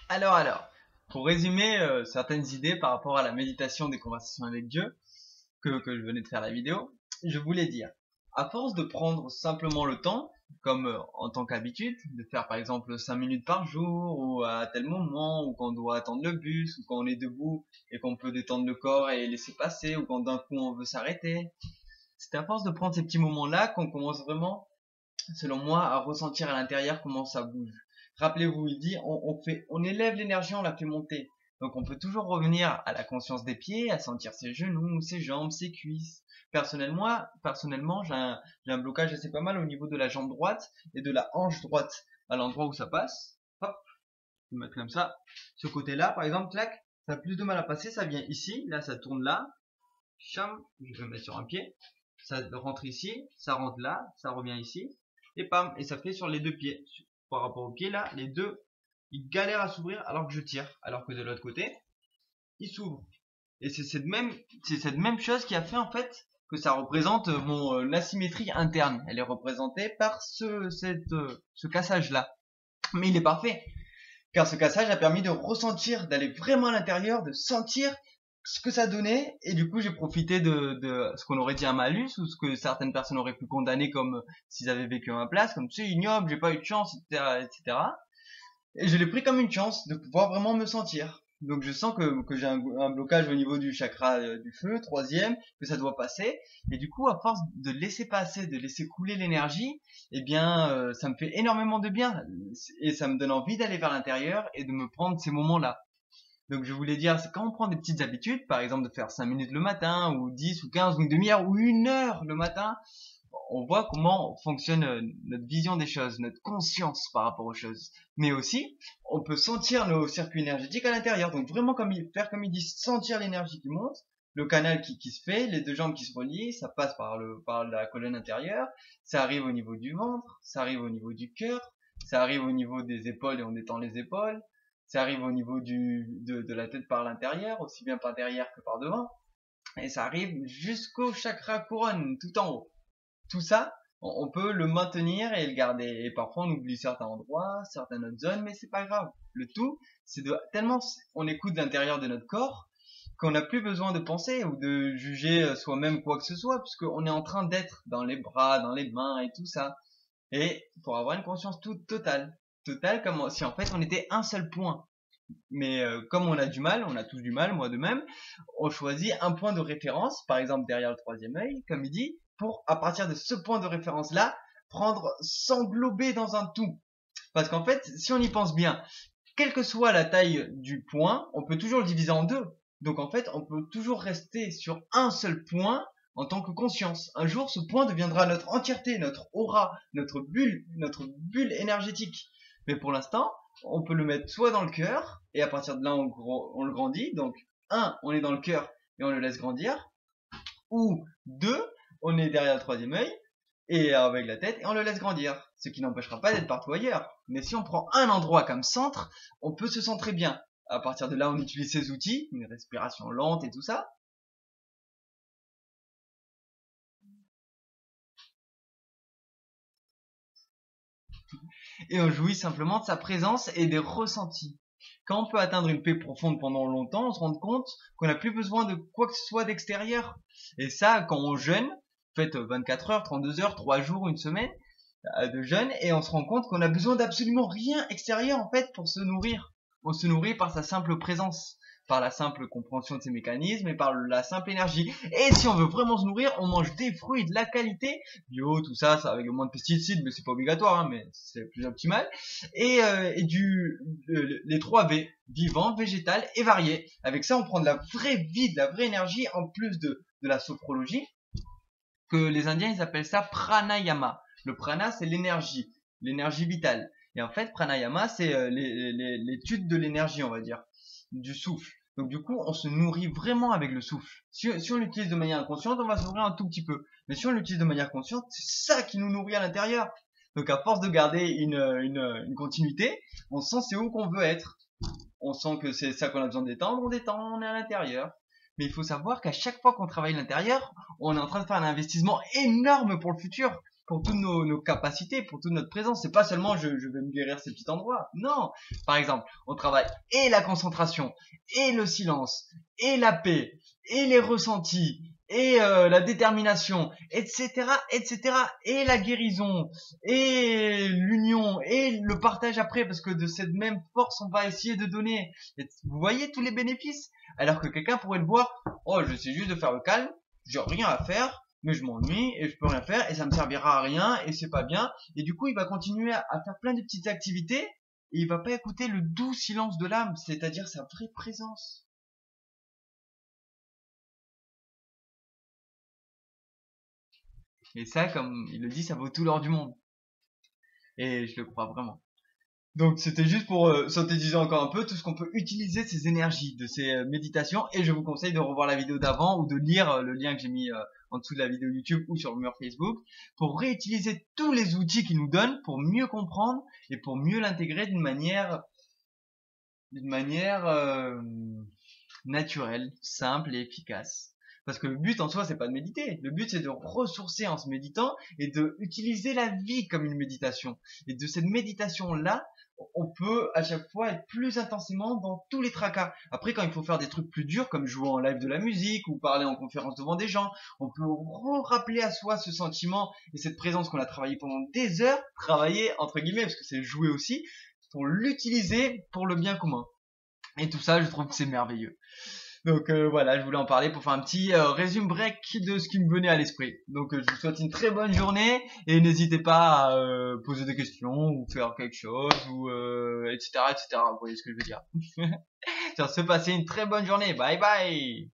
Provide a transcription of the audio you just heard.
Alors, pour résumer certaines idées par rapport à la méditation des conversations avec Dieu, que je venais de faire la vidéo, je voulais dire, à force de prendre simplement le temps, comme en tant qu'habitude, de faire par exemple 5 minutes par jour, ou à tel moment, ou quand on doit attendre le bus, ou quand on est debout et qu'on peut détendre le corps et laisser passer, ou quand d'un coup on veut s'arrêter, c'est à force de prendre ces petits moments-là qu'on commence vraiment, selon moi, à ressentir à l'intérieur comment ça bouge. Rappelez-vous, il dit, on élève l'énergie, on la fait monter. Donc on peut toujours revenir à la conscience des pieds, à sentir ses genoux, ses jambes, ses cuisses. Personnellement, j'ai un blocage assez pas mal au niveau de la jambe droite et de la hanche droite, à l'endroit où ça passe. Hop, je vais mettre comme ça. Ce côté-là, par exemple, clac, ça a plus de mal à passer, ça vient ici, là ça tourne là. Cham, je vais me mettre sur un pied. Ça rentre ici, ça rentre là, ça revient ici et pam, et ça fait sur les deux pieds. Par rapport aux pieds là, les deux, ils galèrent à s'ouvrir alors que je tire, alors que de l'autre côté, ils s'ouvrent. Et c'est cette même chose qui a fait en fait que ça représente mon asymétrie interne. Elle est représentée par ce cassage là. Mais il est parfait, car ce cassage a permis de ressentir, d'aller vraiment à l'intérieur, de sentir ce que ça donnait, et du coup j'ai profité de ce qu'on aurait dit un malus, ou ce que certaines personnes auraient pu condamner comme s'ils avaient vécu à ma place, comme c'est ignoble, j'ai pas eu de chance, etc., etc. Et je l'ai pris comme une chance de pouvoir vraiment me sentir. Donc je sens que j'ai un blocage au niveau du chakra du feu, troisième, que ça doit passer. Et du coup, à force de laisser passer, de laisser couler l'énergie, eh bien, ça me fait énormément de bien. Et ça me donne envie d'aller vers l'intérieur et de me prendre ces moments-là. Donc je voulais dire, c'est quand on prend des petites habitudes, par exemple de faire 5 minutes le matin, ou 10, ou 15, ou une demi-heure, ou une heure le matin, on voit comment fonctionne notre vision des choses, notre conscience par rapport aux choses. Mais aussi, on peut sentir nos circuits énergétiques à l'intérieur. Donc vraiment faire comme il dit, sentir l'énergie qui monte, le canal qui se fait, les deux jambes qui se relient, ça passe par la colonne intérieure, ça arrive au niveau du ventre, ça arrive au niveau du cœur, ça arrive au niveau des épaules et on détend les épaules, ça arrive au niveau de la tête par l'intérieur, aussi bien par derrière que par devant, et ça arrive jusqu'au chakra couronne, tout en haut. Tout ça, on peut le maintenir et le garder. Et parfois, on oublie certains endroits, certaines autres zones, mais c'est pas grave. Le tout, c'est de tellement on écoute l'intérieur de notre corps qu'on n'a plus besoin de penser ou de juger soi-même quoi que ce soit, puisqu'on est en train d'être dans les bras, dans les mains et tout ça. Et pour avoir une conscience toute totale comme si en fait on était un seul point. Mais comme on a du mal, on a tous du mal, moi de même, on choisit un point de référence, par exemple derrière le troisième œil, comme il dit, pour à partir de ce point de référence-là, s'englober dans un tout. Parce qu'en fait, si on y pense bien, quelle que soit la taille du point, on peut toujours le diviser en deux. Donc en fait, on peut toujours rester sur un seul point en tant que conscience. Un jour, ce point deviendra notre entièreté, notre aura, notre bulle énergétique. Mais pour l'instant, on peut le mettre soit dans le cœur, et à partir de là, on le grandit. Donc, on est dans le cœur et on le laisse grandir. Ou deux, on est derrière le troisième œil, et avec la tête, et on le laisse grandir. Ce qui n'empêchera pas d'être partout ailleurs. Mais si on prend un endroit comme centre, on peut se centrer bien. À partir de là, on utilise ces outils, une respiration lente et tout ça. Et on jouit simplement de sa présence et des ressentis. Quand on peut atteindre une paix profonde pendant longtemps, on se rend compte qu'on n'a plus besoin de quoi que ce soit d'extérieur. Et ça, quand on jeûne, faites 24 heures, 32 heures, 3 jours, une semaine de jeûne, et on se rend compte qu'on a besoin d'absolument rien extérieur en fait pour se nourrir. On se nourrit par sa simple présence, par la simple compréhension de ses mécanismes et par la simple énergie. Et si on veut vraiment se nourrir, on mange des fruits de la qualité, bio, tout ça, ça avec moins de pesticides, mais c'est pas obligatoire, hein, mais c'est plus optimal. Et les 3 V, vivant, végétal et varié. Avec ça, on prend de la vraie vie, de la vraie énergie, en plus de la sophrologie, que les Indiens ils appellent ça pranayama. Le prana c'est l'énergie vitale. Et en fait pranayama c'est l'étude de l'énergie, on va dire, du souffle. Donc du coup on se nourrit vraiment avec le souffle. Si on l'utilise de manière inconsciente, on va se nourrir un tout petit peu. Mais si on l'utilise de manière consciente, c'est ça qui nous nourrit à l'intérieur. Donc à force de garder une continuité, on sent c'est où qu'on veut être. On sent que c'est ça qu'on a besoin d'étendre, on détend, on est à l'intérieur. Mais il faut savoir qu'à chaque fois qu'on travaille l'intérieur, on est en train de faire un investissement énorme pour le futur. pour toutes nos capacités, pour toute notre présence. C'est pas seulement je vais me guérir ces petits endroits. Non. Par exemple, on travaille et la concentration, et le silence, et la paix, et les ressentis, et la détermination, etc., etc., et la guérison, et l'union, et le partage après, parce que de cette même force, on va essayer de donner. Et vous voyez tous les bénéfices? Alors que quelqu'un pourrait le voir, oh, je sais juste de faire le calme, j'ai rien à faire, mais je m'ennuie et je peux rien faire et ça me servira à rien et c'est pas bien. Et du coup, il va continuer à faire plein de petites activités et il va pas écouter le doux silence de l'âme, c'est-à-dire sa vraie présence. Et ça, comme il le dit, ça vaut tout l'or du monde. Et je le crois vraiment. Donc c'était juste pour synthétiser encore un peu tout ce qu'on peut utiliser ces énergies de ces méditations et je vous conseille de revoir la vidéo d'avant ou de lire le lien que j'ai mis en dessous de la vidéo YouTube ou sur le mur Facebook pour réutiliser tous les outils qu'ils nous donnent pour mieux comprendre et pour mieux l'intégrer d'une manière naturelle, simple et efficace. Parce que le but en soi, c'est pas de méditer. Le but, c'est de ressourcer en se méditant et de utiliser la vie comme une méditation. Et de cette méditation-là, on peut à chaque fois être plus intensément dans tous les tracas. Après, quand il faut faire des trucs plus durs, comme jouer en live de la musique ou parler en conférence devant des gens, on peut rappeler à soi ce sentiment et cette présence qu'on a travaillé pendant des heures, travailler entre guillemets, parce que c'est jouer aussi, pour l'utiliser pour le bien commun. Et tout ça, je trouve que c'est merveilleux. Donc voilà, je voulais en parler pour faire un petit résumé break de ce qui me venait à l'esprit. Donc je vous souhaite une très bonne journée et n'hésitez pas à poser des questions ou faire quelque chose ou etc., etc. Vous voyez ce que je veux dire. Sur ce, passez une très bonne journée. Bye bye.